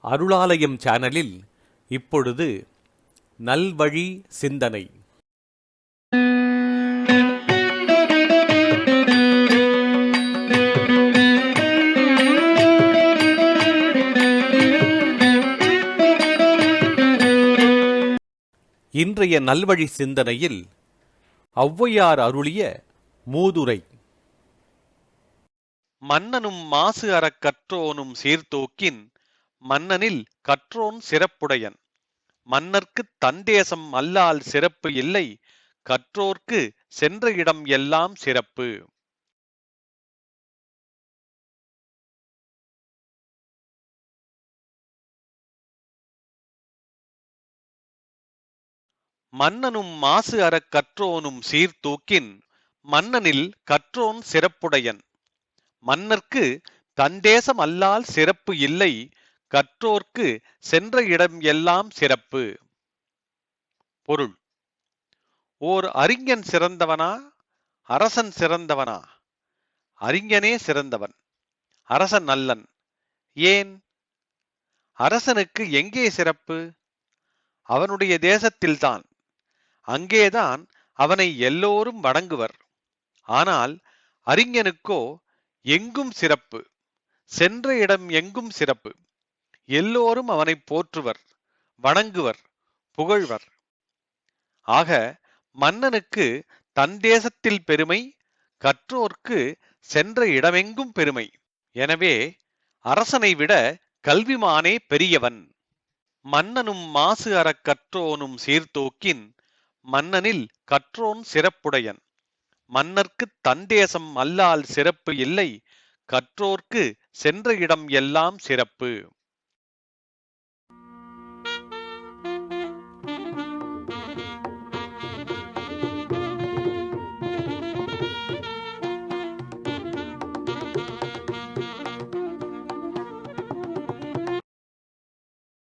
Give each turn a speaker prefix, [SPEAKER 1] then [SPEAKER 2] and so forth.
[SPEAKER 1] அருளாலயம் சேனலில் இப்பொழுது நல்வழி சிந்தனை. இன்றைய நல்வழி சிந்தனையில் ஔவையார் அருளிய மூதுரை.
[SPEAKER 2] மன்னனும் மாசு அறக் கற்றோனும் சீர்தூக்கின் மன்னனில் கற்றோன் சிறப்புடையன். மன்னர்க்குத் தன்தேசம் அல்லால் சிறப்பு இல்லை, கற்றோர்க்கு சென்ற இடம் எல்லாம் சிறப்பு. மன்னனும் மாசு அறக் கற்றோனும் சீர்தூக்கின் மன்னனில் கற்றோன் சிறப்புடையன். மன்னர்க்கு தன்தேசம் அல்லால் சிறப்பு இல்லை, கற்றோர்க்கு சென்ற இடம் எல்லாம் சிறப்பு. பொருள்: ஓர் அறிஞன் சிறந்தவனா, அரசன் சிறந்தவனா? அறிஞனே சிறந்தவன், அரசன் அல்லன். ஏன்? அரசனுக்கு எங்கே சிறப்பு? அவனுடைய தேசத்தில்தான். அங்கேதான் அவனை எல்லோரும் வணங்குவர். ஆனால் அறிஞனுக்கோ எங்கும் சிறப்பு, சென்ற இடம் எங்கும் சிறப்பு. எல்லோரும் அவனை போற்றுவர், வணங்குவர், புகழ்வர். ஆக மன்னனுக்கு தன் தேசத்தில் பெருமை, கற்றோர்க்கு சென்ற இடமெங்கும் பெருமை. எனவே அரசனை விட கல்விமானே பெரியவன். மன்னனும் மாசு அறக் கற்றோனும் சீர்தூக்கின் மன்னனில் கற்றோன் சிறப்புடையன். மன்னர்க்குத் தன்தேசம் அல்லால் சிறப்பு இல்லை, கற்றோர்க்கு சென்ற இடம் எல்லாம் சிறப்பு.